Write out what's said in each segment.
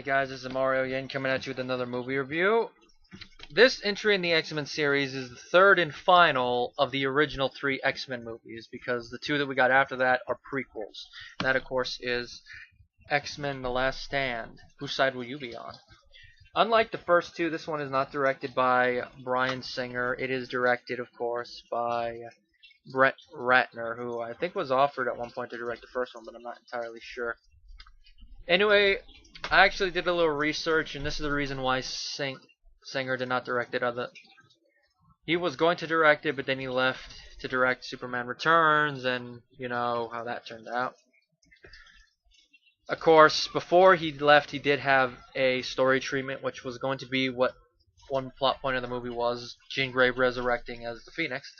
Hey guys, this is Mario Yin coming at you with another movie review. This entry in the X-Men series is the third and final of the original 3 X-Men movies, because the 2 that we got after that are prequels. And that, of course, is X-Men The Last Stand. Whose side will you be on? Unlike the first 2, this one is not directed by Bryan Singer. It is directed, of course, by Brett Ratner, who I think was offered at one point to direct the first one, but I'm not entirely sure. Anyway, I actually did a little research, and this is the reason why Singer did not direct it. He was going to direct it, but then he left to direct Superman Returns, and you know how that turned out. Of course, before he left, he did have a story treatment, which was going to be what one plot point of the movie was, Jean Grey resurrecting as the Phoenix.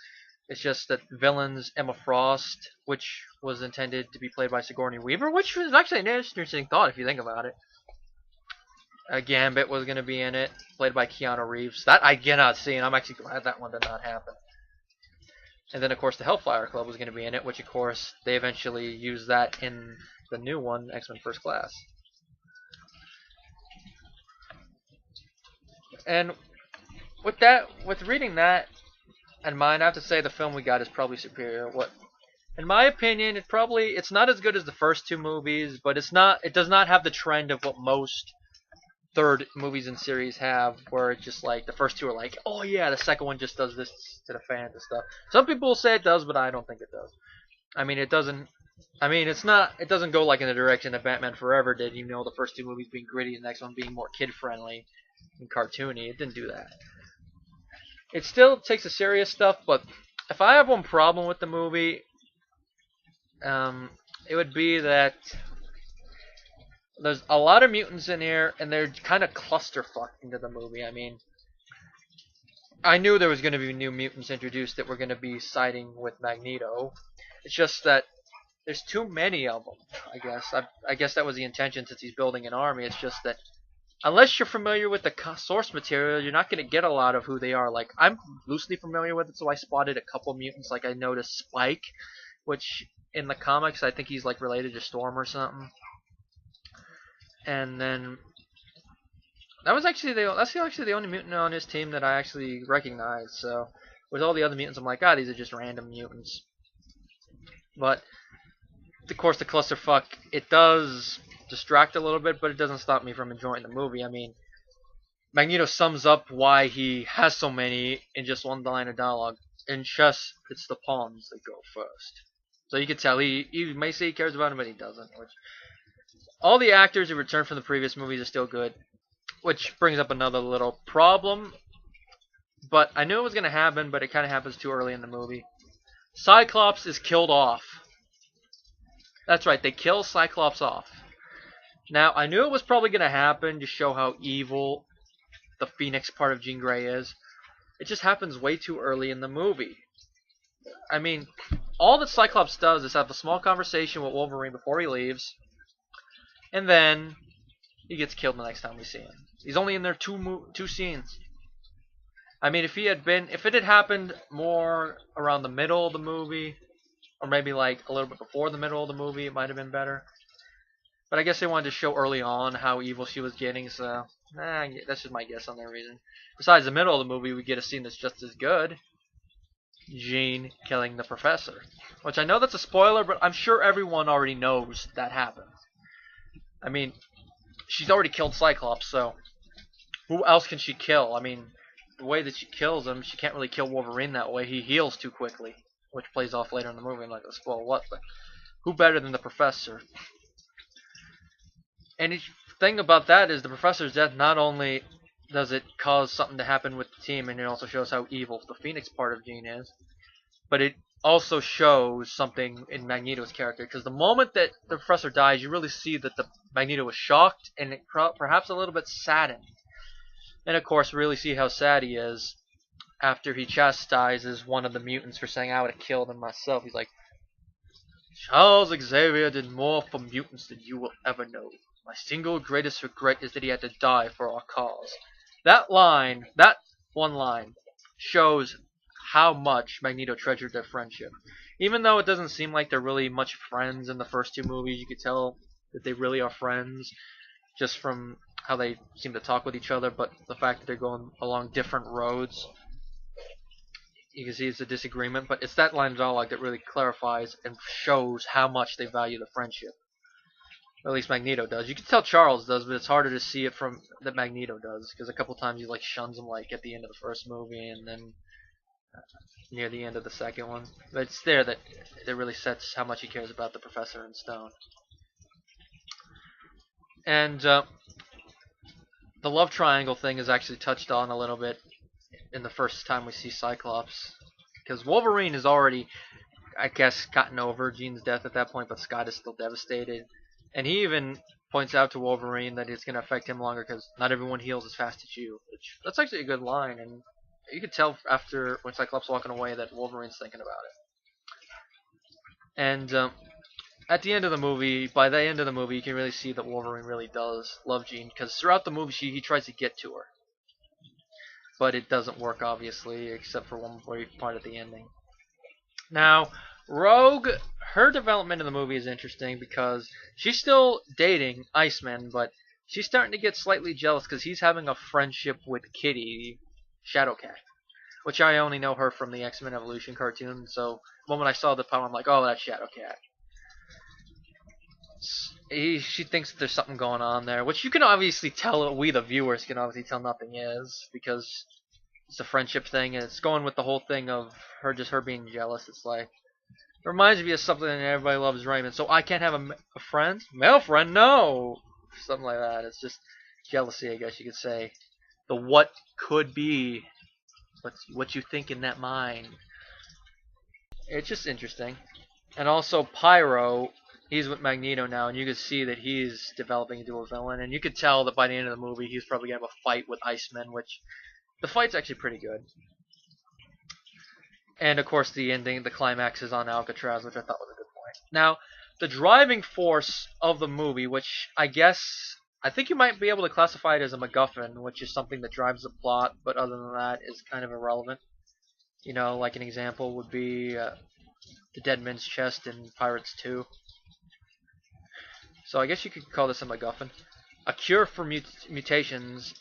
It's just that villains Emma Frost, which was intended to be played by Sigourney Weaver, which was actually an interesting thought if you think about it. Gambit was going to be in it, played by Keanu Reeves. That I cannot see, and I'm actually glad that one did not happen. And then, of course, the Hellfire Club was going to be in it, which, of course, they eventually used that in the new one, X-Men First Class. And with reading that in mind, I have to say the film we got is probably superior. In my opinion, it's not as good as the first 2 movies, but it does not have the trend of what most third movies in series have, where it's just like the first 2 are like, oh yeah, the second one just does this to the fans and stuff. Some people will say it does, but I don't think it does. I mean, it doesn't go like in the direction that Batman Forever did. You know, the first 2 movies being gritty and the next one being more kid friendly and cartoony. It didn't do that. It still takes the serious stuff, but if I have one problem with the movie, it would be that there's a lot of mutants in here, and they're kind of clusterfucked into the movie. I mean, I knew there was going to be new mutants introduced that were going to be siding with Magneto. It's just that there's too many of them, I guess. I guess that was the intention since he's building an army. It's just that unless you're familiar with the source material, you're not going to get a lot of who they are. Like, I'm loosely familiar with it, so I spotted a couple mutants. Like, I noticed Spike, which in the comics, I think he's like related to Storm or something. And then that's actually the only mutant on his team that I actually recognized. So with all the other mutants, I'm like, these are just random mutants. But of course, the clusterfuck, it does distract a little bit, but it doesn't stop me from enjoying the movie. I mean, Magneto sums up why he has so many in just one line of dialogue. In chess, it's the pawns that go first. So you can tell he may say he cares about him, but he doesn't. All the actors who returned from the previous movies are still good, which brings up another little problem. But I knew it was going to happen, but it kind of happens too early in the movie. Cyclops is killed off. That's right, they kill Cyclops off. Now, I knew it was probably going to happen to show how evil the Phoenix part of Jean Grey is. It just happens way too early in the movie. I mean, all that Cyclops does is have a small conversation with Wolverine before he leaves. And then he gets killed the next time we see him. He's only in there 2 scenes. I mean, if it had happened more around the middle of the movie, or maybe like a little bit before the middle of the movie, it might have been better. But I guess they wanted to show early on how evil she was getting, so that's just my guess on their reason. Besides, the middle of the movie, we get a scene that's just as good. Jean killing the professor. Which I know that's a spoiler, but I'm sure everyone already knows that happened. I mean, she's already killed Cyclops, so who else can she kill? I mean, the way that she kills him, she can't really kill Wolverine that way. He heals too quickly, which plays off later in the movie. I'm not going to spoil what, but who better than the Professor? And the thing about that is the Professor's death, not only does it cause something to happen with the team, and it also shows how evil the Phoenix part of Jean is, but it also shows something in Magneto's character, because the moment that the Professor dies, you really see that the Magneto was shocked and perhaps a little bit saddened. And of course, really see how sad he is after he chastises one of the mutants for saying, I would have killed him myself. He's like, Charles Xavier did more for mutants than you will ever know. My single greatest regret is that he had to die for our cause. That one line, shows how much Magneto treasured their friendship. Even though it doesn't seem like they're really much friends in the first 2 movies, you could tell that they really are friends just from how they seem to talk with each other, but the fact that they're going along different roads, you can see it's a disagreement. But it's that line of dialogue that really clarifies and shows how much they value the friendship. Or at least Magneto does. You can tell Charles does, but it's harder to see it from that Magneto does, because a couple times he like shuns him, like at the end of the first movie and then near the end of the second one. But it's there that it really sets how much he cares about the Professor and Stone. And the love triangle thing is actually touched on a little bit in the first time we see Cyclops, because Wolverine is already, I guess, gotten over Jean's death at that point, but Scott is still devastated. And he even points out to Wolverine that it's going to affect him longer because not everyone heals as fast as you. Which, that's actually a good line, and you could tell after when Cyclops walking away that Wolverine's thinking about it. And at the end of the movie, by the end of the movie, you can really see that Wolverine really does love Jean, because throughout the movie he tries to get to her. But it doesn't work, obviously, except for one part at the ending. Now, Rogue, her development in the movie is interesting because she's still dating Iceman, but she's starting to get slightly jealous because he's having a friendship with Kitty, Shadowcat, which I only know her from the X-Men Evolution cartoon. So the moment I saw the poem, I'm like, oh, that's Shadowcat. She thinks there's something going on there, which you can obviously tell, we the viewers can obviously tell nothing is, because it's a friendship thing, and it's going with the whole thing of her being jealous. It's like, it reminds me of something that Everybody Loves Raymond. So I can't have a friend? Male friend? No! Something like that. It's just jealousy, I guess you could say. The what could be. What you think in that mind. It's just interesting. And also Pyro, he's with Magneto now, and you can see that he's developing into a villain. And you could tell that by the end of the movie, he's probably going to have a fight with Iceman, which the fight's actually pretty good. And of course the ending, the climax is on Alcatraz, which I thought was a good point. Now, the driving force of the movie, which I think you might be able to classify it as a MacGuffin, which is something that drives the plot, but other than that is kind of irrelevant. You know, like an example would be the Dead Man's Chest in Pirates 2. So I guess you could call this a MacGuffin. A cure for mutations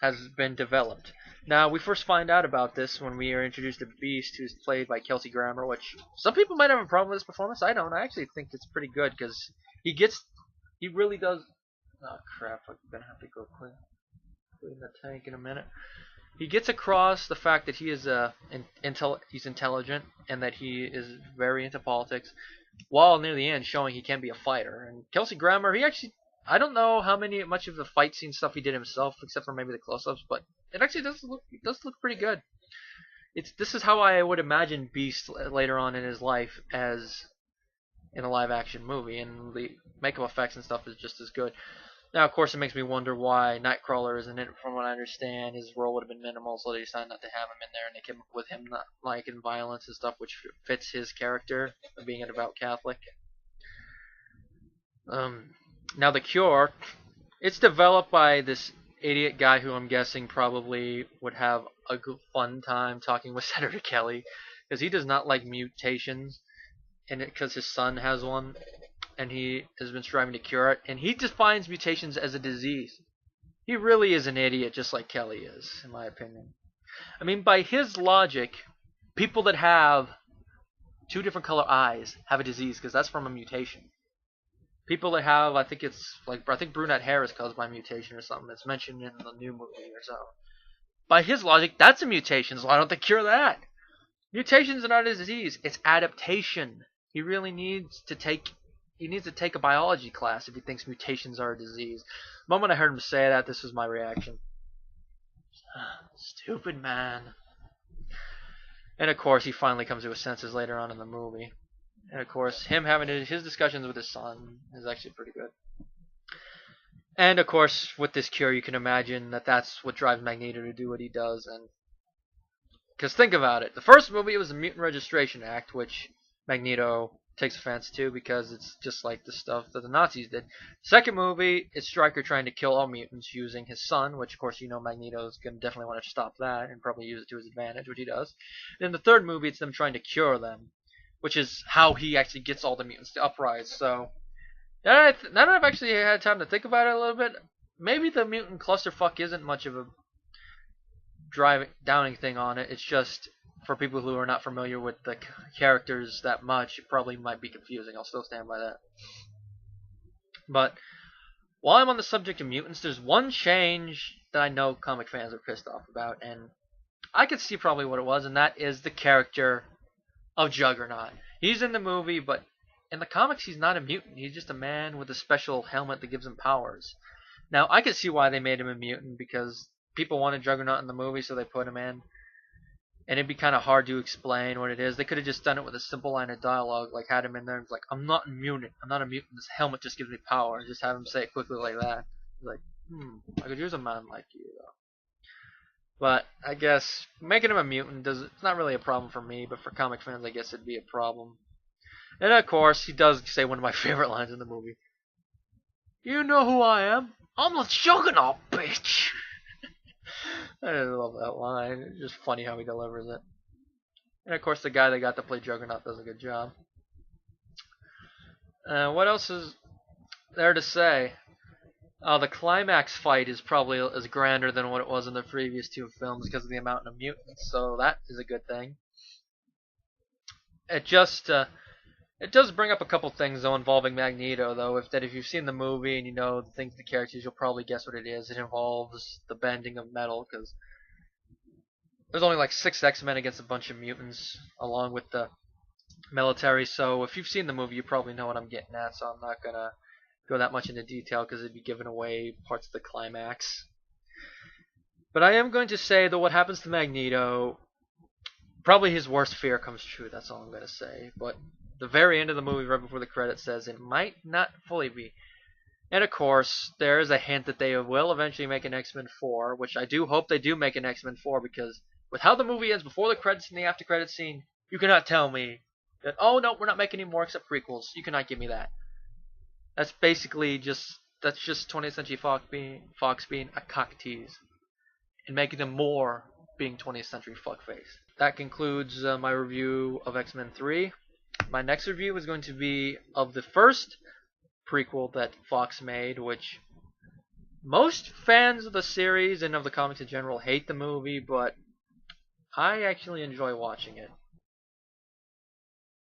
has been developed. Now, we first find out about this when we are introduced to Beast, who's played by Kelsey Grammer, which some people might have a problem with this performance. I don't. I actually think it's pretty good, because he really does. Oh crap! I'm gonna have to go clean the tank in a minute. He gets across the fact that he is he's intelligent, and that he is very into politics, while near the end showing he can be a fighter. And Kelsey Grammer, I don't know much of the fight scene stuff he did himself, except for maybe the close-ups, but it actually does look pretty good. This is how I would imagine Beast later on in his life as in a live-action movie, and the makeup effects and stuff is just as good. Now, of course, it makes me wonder why Nightcrawler isn't in it. From what I understand, his role would have been minimal, so they decided not to have him in there, and they came up with him not liking violence and stuff, which fits his character of being a devout Catholic. Now, the cure, it's developed by this idiot guy who I'm guessing probably would have a fun time talking with Senator Kelly, because he does not like mutations, and because his son has one, and he has been striving to cure it, and he defines mutations as a disease. He really is an idiot, just like Kelly is, in my opinion. I mean, by his logic, people that have 2 different color eyes have a disease, because that's from a mutation. People that have, I think brunette hair is caused by mutation or something. It's mentioned in the new movie or so. By his logic, that's a mutation, so why don't they cure that? Mutations are not a disease, it's adaptation. He really needs to take a biology class if he thinks mutations are a disease. The moment I heard him say that, this was my reaction. Stupid man. And of course, he finally comes to his senses later on in the movie. And of course, him having his discussions with his son is actually pretty good. And of course, with this cure, you can imagine that that's what drives Magneto to do what he does. And because think about it, the first movie was the Mutant Registration Act, which Magneto takes offense to because it's just like the stuff that the Nazis did. Second movie is Stryker trying to kill all mutants using his son, which of course you know Magneto's going to definitely want to stop that and probably use it to his advantage, which he does. And in the third movie, it's them trying to cure them, which is how he actually gets all the mutants to uprise. So now that I've actually had time to think about it a little bit, maybe the mutant clusterfuck isn't much of a downing thing on it. It's just for people who are not familiar with the characters that much, it probably might be confusing. I'll still stand by that. But while I'm on the subject of mutants, there's one change that I know comic fans are pissed off about, and I could see probably what it was, and that is the character of Juggernaut. He's in the movie, but in the comics he's not a mutant. He's just a man with a special helmet that gives him powers. Now, I could see why they made him a mutant, because people wanted Juggernaut in the movie, so they put him in. And it'd be kind of hard to explain what it is. They could have just done it with a simple line of dialogue, like had him in there and like, I'm not a mutant. I'm not a mutant. This helmet just gives me power. And just have him say it quickly like that. Like, I could use a man like you, though. But I guess making him a mutant it's not really a problem for me, but for comic fans, I guess it'd be a problem. And of course, he does say one of my favorite lines in the movie. You know who I am? I'm the Juggernaut, bitch! I love that line. It's just funny how he delivers it. And of course, the guy that got to play Juggernaut does a good job. What else is there to say? The climax fight is probably as grander than what it was in the previous two films because of the amount of mutants, so that is a good thing. It just it does bring up a couple things though involving Magneto though. If you've seen the movie and you know the characters, you'll probably guess what it is. It involves the bending of metal because there's only like 6 X-Men against a bunch of mutants along with the military. So if you've seen the movie, you probably know what I'm getting at. So I'm not gonna go that much into detail because it'd be giving away parts of the climax. But I am going to say that what happens to Magneto, probably his worst fear comes true. That's all I'm going to say. But the very end of the movie, right before the credits, says it might not fully be. And of course, there is a hint that they will eventually make an X-Men 4, which I do hope they do make an X-Men 4 because with how the movie ends before the credits and the after credits scene, you cannot tell me that, oh no, we're not making any more except prequels. You cannot give me that. That's basically just 20th Century Fox being a cock tease and making them more being 20th Century fuckface. That concludes my review of X-Men 3. My next review is going to be of the first prequel that Fox made, which most fans of the series and of the comics in general hate the movie, but I actually enjoy watching it.